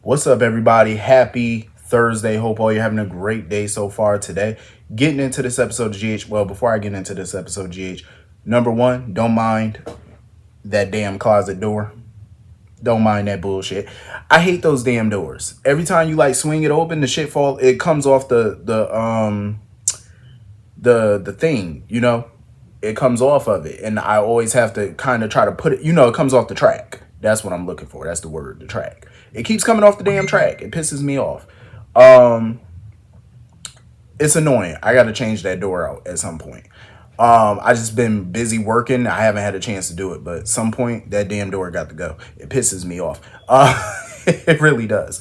What's up, everybody? Happy Thursday. Hope all you're having a great day so far today. Getting into this episode of GH. Well, before I get into this episode of GH, number one, don't mind that damn closet door. Don't mind that bullshit. I hate those damn doors. Every time you like swing it open, the shit fall. It comes off the thing. It comes off of it, and I always have to kind of try to put it. It comes off the track. That's what I'm looking for. That's the word, the track. It keeps coming off the damn track. It pisses me off. It's annoying. I got to change that door out at some point. I just been busy working. I haven't had a chance to do it, but at some point that damn door got to go. It pisses me off. It really does.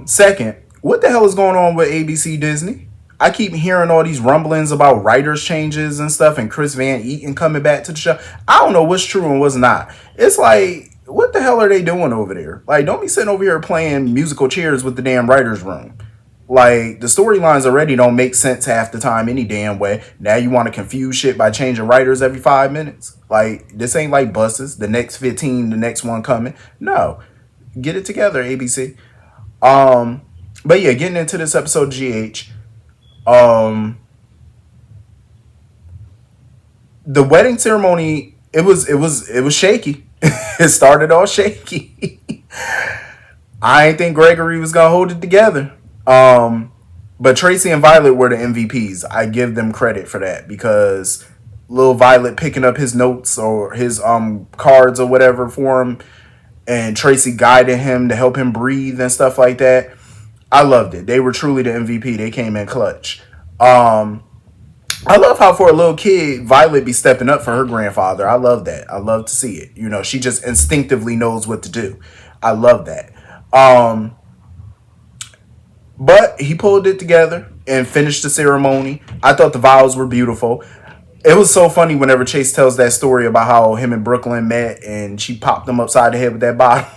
Second, what the hell is going on with ABC Disney? I keep hearing all these rumblings about writers changes and stuff and Chris Van Eaton coming back to the show. I don't know what's true and what's not. It's like, what the hell are they doing over there? Like, don't be sitting over here playing musical chairs with the damn writer's room. Like, the storylines already don't make sense half the time any damn way. Now you want to confuse shit by changing writers every 5 minutes? Like, this ain't like buses. The next 15, the next one coming. No. Get it together, ABC. But yeah, getting into this episode of GH. The wedding ceremony, it was shaky. It started all shaky. I didn't think Gregory was gonna hold it together. But Tracy and Violet were the MVPs. I give them credit for that because little Violet picking up his notes or his cards or whatever for him, and Tracy guided him to help him breathe and stuff like that. I loved it. They were truly the MVP. They came in clutch. I love how for a little kid, Violet be stepping up for her grandfather. I love that. I love to see it. She just instinctively knows what to do. I love that. But he pulled it together and finished the ceremony. I thought the vows were beautiful. It was so funny whenever Chase tells that story about how him and Brooklyn met and she popped him upside the head with that bottle.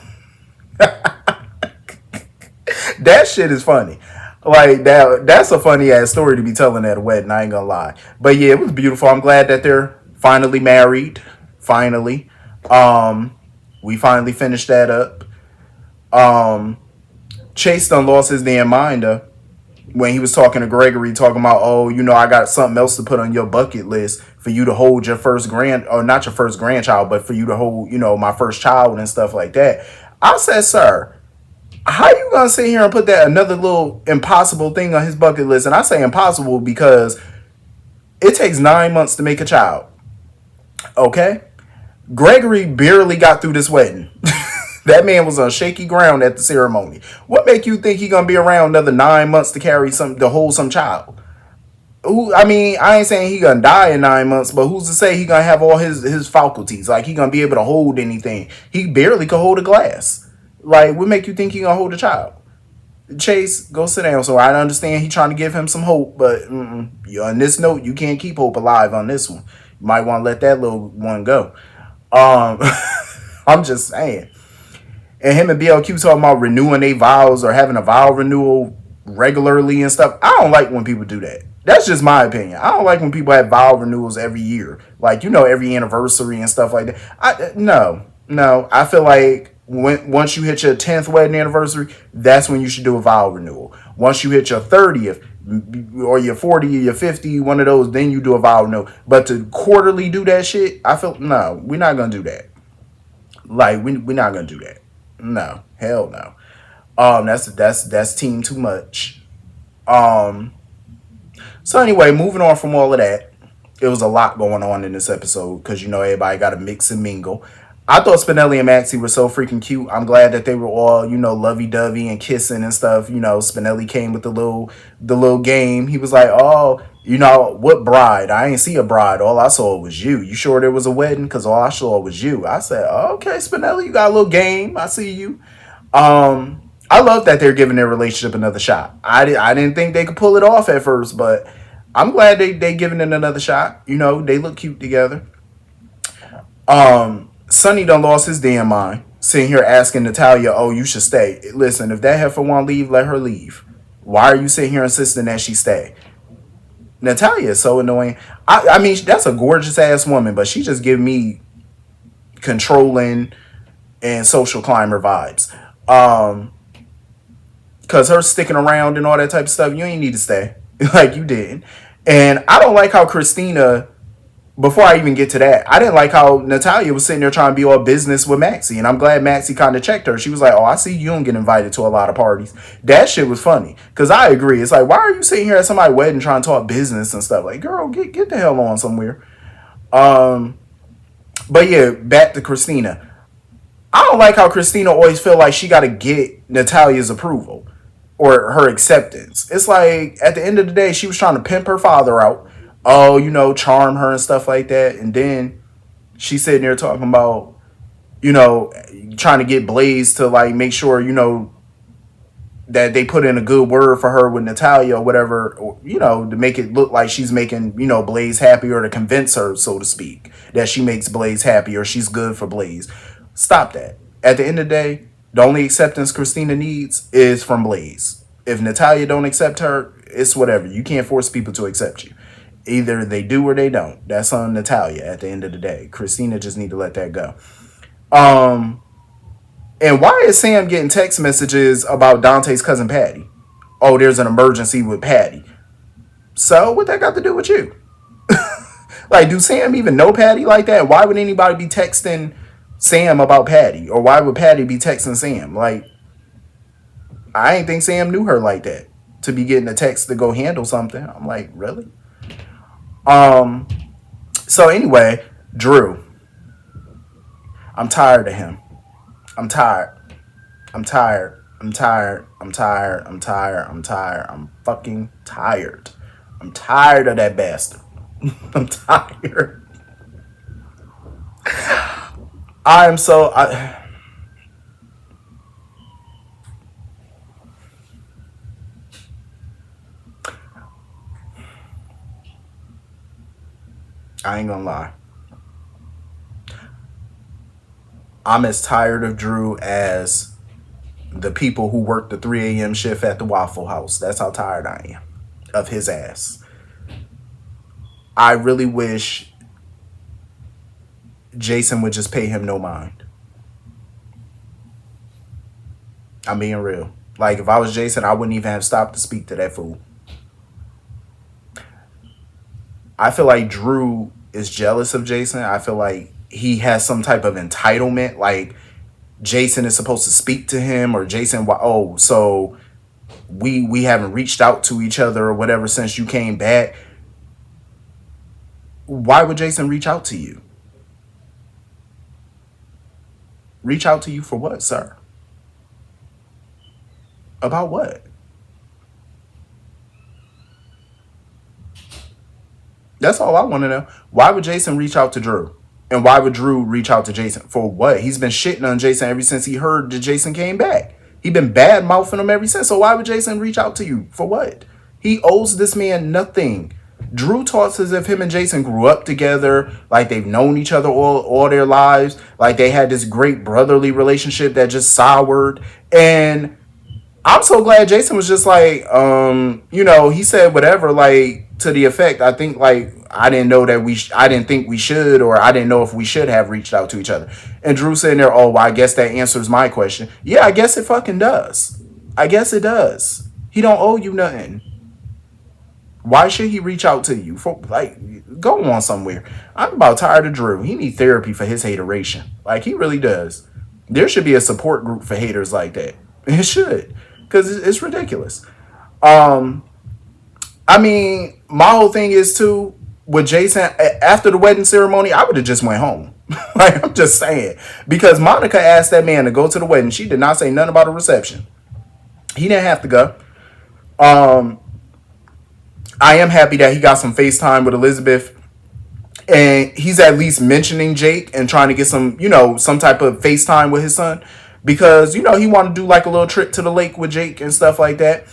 That shit is funny. Like, that's a funny ass story to be telling at a wedding, I ain't gonna lie. But yeah, it was beautiful. I'm glad that they're finally married. Finally. We finally finished that up. Chase done lost his damn mind when he was talking to Gregory, talking about, I got something else to put on your bucket list for you to hold your first not your first grandchild, but for you to hold, my first child and stuff like that. I said, sir, how you gonna sit here and put that another little impossible thing on his bucket list? And I say impossible because it takes 9 months to make a child. Okay? Gregory barely got through this wedding. That man was on shaky ground at the ceremony. What make you think he gonna be around another 9 months to hold some child? I ain't saying he gonna die in 9 months, but who's to say he gonna have all his faculties? Like, he gonna be able to hold anything? He barely could hold a glass. Like, what make you think he gonna hold a child? Chase, go sit down. So I understand he trying to give him some hope, but on this note, you can't keep hope alive on this one. You might want to let that little one go. I'm just saying. And him and BLQ talking about renewing their vows or having a vow renewal regularly and stuff. I don't like when people do that. That's just my opinion. I don't like when people have vow renewals every year. Like, every anniversary and stuff like that. No. I feel like once you hit your 10th wedding anniversary, that's when you should do a vow renewal. Once you hit your 30th or your 40 or your 50, one of those, then you do a vow renewal. But to quarterly do that shit, I feel, no, we're not going to do that. Like, we're not going to do that. No, hell no. That's team too much. So anyway, moving on from all of that, it was a lot going on in this episode because everybody got to mix and mingle. I thought Spinelli and Maxie were so freaking cute. I'm glad that they were all, lovey-dovey and kissing and stuff. Spinelli came with the little game. He was like, what bride? I ain't see a bride. All I saw was you. You sure there was a wedding? Because all I saw was you. I said, okay, Spinelli, you got a little game. I see you. I love that they're giving their relationship another shot. I didn't think they could pull it off at first, but I'm glad they giving it another shot. They look cute together. Sonny done lost his damn mind, sitting here asking Natalia, you should stay. Listen, if that heifer want to leave, let her leave. Why are you sitting here insisting that she stay? Natalia is so annoying. I mean, that's a gorgeous ass woman, but she just give me controlling and social climber vibes. Um, cause her sticking around and all that type of stuff, you ain't need to stay. Like you didn't. And I don't like how Christina, before I even get to that, I didn't like how Natalia was sitting there trying to be all business with Maxie. And I'm glad Maxie kind of checked her. She was like, oh, I see you don't get invited to a lot of parties. That shit was funny. Because I agree. It's like, why are you sitting here at somebody's wedding trying to talk business and stuff? Like, girl, get the hell on somewhere. But yeah, back to Christina. I don't like how Christina always feel like she got to get Natalia's approval or her acceptance. It's like at the end of the day, she was trying to pimp her father out. Oh, charm her and stuff like that. And then she's sitting there talking about, trying to get Blaze to like make sure, that they put in a good word for her with Natalia or whatever, to make it look like she's making, Blaze happy, or to convince her, so to speak, that she makes Blaze happy or she's good for Blaze. Stop that. At the end of the day, the only acceptance Christina needs is from Blaze. If Natalia don't accept her, it's whatever. You can't force people to accept you. Either they do or they don't. That's on Natalia at the end of the day. Christina just need to let that go. And why is Sam getting text messages about Dante's cousin Patty? Oh, there's an emergency with Patty. So what that got to do with you? Like, do Sam even know Patty like that? Why would anybody be texting Sam about Patty? Or why would Patty be texting Sam? Like, I ain't think Sam knew her like that to be getting a text to go handle something. I'm like, really? So anyway, Drew. I'm tired of him. I'm tired. I'm tired. I'm tired. I'm tired. I'm tired. I'm tired. I'm fucking tired. I'm tired of that bastard. I'm tired. I am so. I ain't gonna lie. I'm as tired of Drew as the people who work the 3 a.m. shift at the Waffle House. That's how tired I am of his ass. I really wish Jason would just pay him no mind. I'm being real. Like, if I was Jason, I wouldn't even have stopped to speak to that fool. I feel like Drew is jealous of Jason. I feel like he has some type of entitlement. Like, Jason is supposed to speak to him, or Jason, oh, so we haven't reached out to each other or whatever since you came back. Why would Jason reach out to you? Reach out to you for what, sir? About what? That's all I want to know. Why would Jason reach out to Drew? And why would Drew reach out to Jason? For what? He's been shitting on Jason ever since he heard that Jason came back. He been bad mouthing him ever since. So why would Jason reach out to you? For what? He owes this man nothing. Drew talks as if him and Jason grew up together, like they've known each other all their lives, like they had this great brotherly relationship that just soured. And I'm so glad Jason was just like, he said whatever, like to the effect, I think like I didn't know that I didn't think we should, or I didn't know if we should have reached out to each other. And Drew sitting there, oh, well, I guess that answers my question. Yeah, I guess it fucking does. I guess it does. He don't owe you nothing. Why should he reach out to you? For like, go on somewhere. I'm about tired of Drew. He needs therapy for his hateration. Like, he really does. There should be a support group for haters like that. It should. Because it's ridiculous. I mean, my whole thing is too, with Jason, after the wedding ceremony, I would have just went home. Like, I'm just saying. Because Monica asked that man to go to the wedding. She did not say nothing about a reception. He didn't have to go. I am happy that he got some FaceTime with Elizabeth. And he's at least mentioning Jake and trying to get some, some type of FaceTime with his son. Because, he wanted to do like a little trip to the lake with Jake and stuff like that.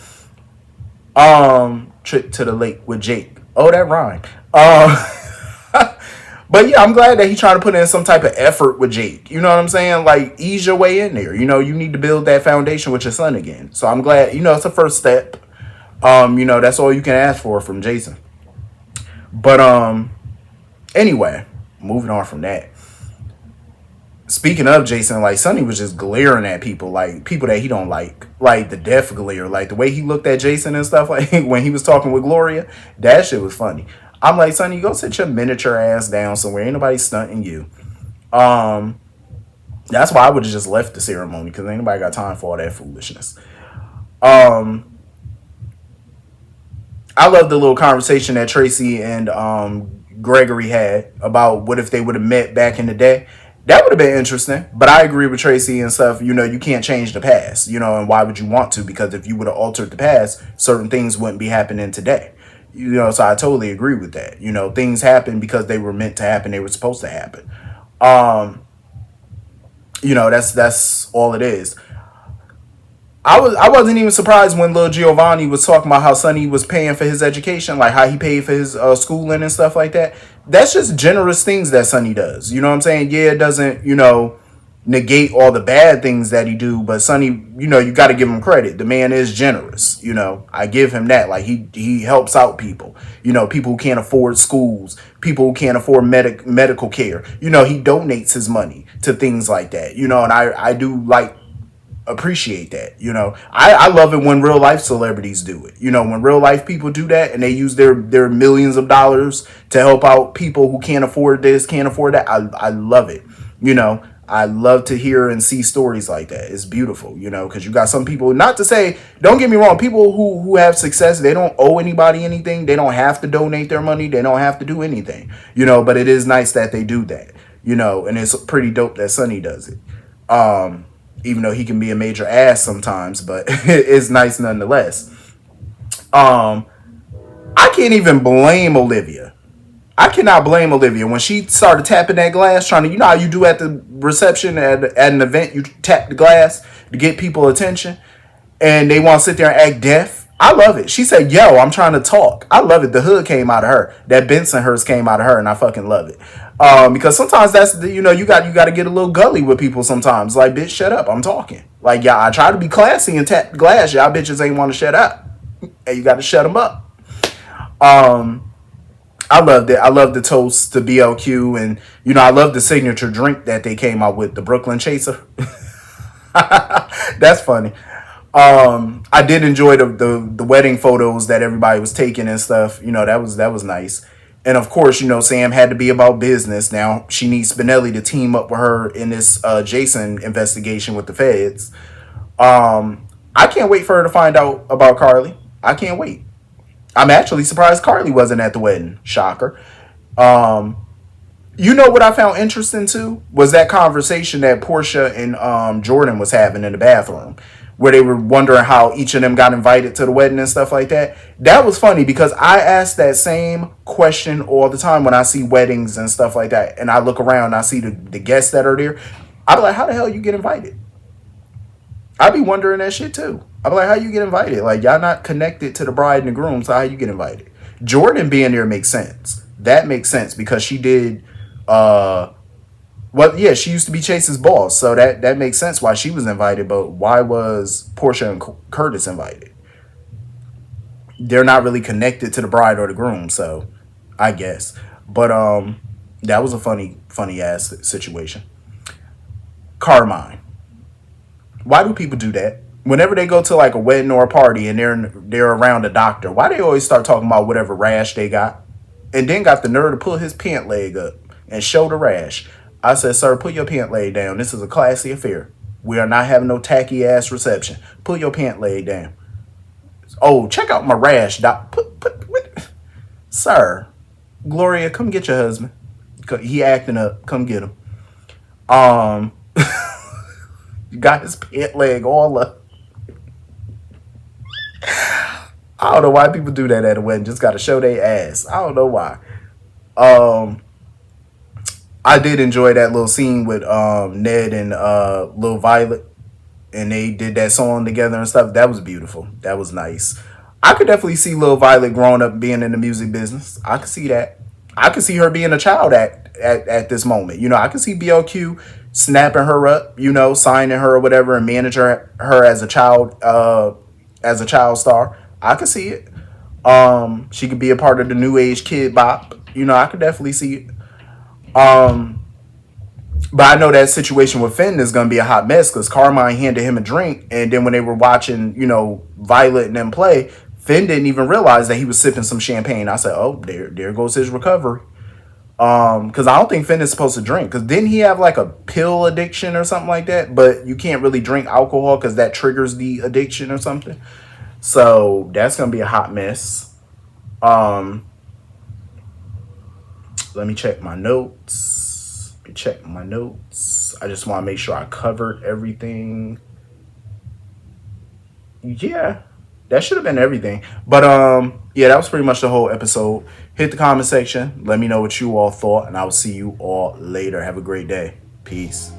Trip to the lake with Jake. Oh, that rhymed. But yeah, I'm glad that he's trying to put in some type of effort with Jake. You know what I'm saying? Like, ease your way in there. You need to build that foundation with your son again. So I'm glad, it's a first step. That's all you can ask for from Jason. But anyway, moving on from that. Speaking of Jason, like Sonny was just glaring at people, like people that he don't like the death glare, like the way he looked at Jason and stuff, like when he was talking with Gloria, that shit was funny. I'm like, Sonny, go sit your miniature ass down somewhere. Ain't nobody stunting you. Um, that's why I would have just left the ceremony because ain't nobody got time for all that foolishness. Um, I love the little conversation that Tracy and Gregory had about what if they would have met back in the day. That would have been interesting. But I agree with Tracy and stuff. You know, you can't change the past, you know, and why would you want to? Because if you would have altered the past, certain things wouldn't be happening today. You know, so I totally agree with that. You know, things happen because they were meant to happen, they were supposed to happen. Um, you know, that's all it is. I wasn't even surprised when Lil Giovanni was talking about how Sonny was paying for his education, like how he paid for his schooling and stuff like that. That's just generous things that Sonny does. You know what I'm saying? Yeah, it doesn't, you know, negate all the bad things that he do, but Sonny, you know, you got to give him credit. The man is generous. You know, I give him that. Like he helps out people. You know, people who can't afford schools, people who can't afford medical care. You know, he donates his money to things like that. You know, and I do like appreciate that. You know, I love it when real life celebrities do it. You know, when real life people do that and they use their millions of dollars to help out people who can't afford this, can't afford that. I love it. You know, I love to hear and see stories like that. It's beautiful, you know, because you got some people, not to say, don't get me wrong, people who have success, they don't owe anybody anything. They don't have to donate their money. They don't have to do anything, you know, but it is nice that they do that, you know, and it's pretty dope that Sonny does it. Even though he can be a major ass sometimes, but it's nice nonetheless. Um, I can't even blame Olivia. I cannot blame Olivia when she started tapping that glass, trying to, you know how you do at the reception at an event, you tap the glass to get people attention, and they want to sit there and act deaf. I love it. She said, "Yo, I'm trying to talk." I love it. The hood came out of her. That Bensonhurst came out of her, and I fucking love it. Because sometimes that's the, you know, you got to get a little gully with people sometimes. Like, bitch, shut up. I'm talking. Like, yeah, I try to be classy and tap the glass. Y'all bitches ain't want to shut up, and you got to shut them up. Um, I loved it. I love the toast to BLQ, and you know, I love the signature drink that they came out with, the Brooklyn Chaser. That's funny. I did enjoy the wedding photos that everybody was taking and stuff. You know, that was nice. And of course, you know, Sam had to be about business. Now she needs Spinelli to team up with her in this Jason investigation with the feds. I can't wait for her to find out about Carly. I can't wait. I'm actually surprised Carly wasn't at the wedding. Shocker. Um, you know what I found interesting too was that conversation that Portia and Jordan was having in the bathroom, where they were wondering how each of them got invited to the wedding and stuff like that. That was funny because I ask that same question all the time when I see weddings and stuff like that, and I look around and I see the guests that are there. I be like, how the hell you get invited? I be wondering that shit too. I be like, how you get invited? Like y'all not connected to the bride and the groom, so how you get invited? Jordan being there makes sense. That makes sense because she did uh well, yeah, she used to be Chase's boss, so that makes sense why she was invited. But why was Portia and Curtis invited? They're not really connected to the bride or the groom, so I guess. But that was a funny ass situation. Carmine, why do people do that? Whenever they go to like a wedding or a party and they're around a doctor, why they always start talking about whatever rash they got, and then got the nerve to pull his pant leg up and show the rash. I said, sir, put your pant leg down. This is a classy affair. We are not having no tacky ass reception. Put your pant leg down. Oh, check out my rash, doc. What? Sir, Gloria, come get your husband. He acting up. Come get him. Um, got his pant leg all up. I don't know why people do that at a wedding. Just got to show their ass. I don't know why. Um, I did enjoy that little scene with Ned and Lil Violet, and they did that song together and stuff. That was beautiful. That was nice. I could definitely see Lil Violet growing up being in the music business. I could see that. I could see her being a child at this moment. You know, I could see BLQ snapping her up, you know, signing her or whatever, and managing her as a child star. I could see it. She could be a part of the new age kid bop. You know, I could definitely see it. Um, But I know that situation with Finn is gonna be a hot mess because Carmine handed him a drink, and then when they were watching, Violet and them play, Finn didn't even realize that he was sipping some champagne. I said, "Oh, there goes his recovery." Because I don't think Finn is supposed to drink. Because didn't he have like a pill addiction or something like that? But you can't really drink alcohol because that triggers the addiction or something. So that's gonna be a hot mess. Um, Let me check my notes. Let me check my notes. I just want to make sure I covered everything. Yeah, that should have been everything. But yeah, that was pretty much the whole episode. Hit the comment section. Let me know what you all thought, and I will see you all later. Have a great day. Peace.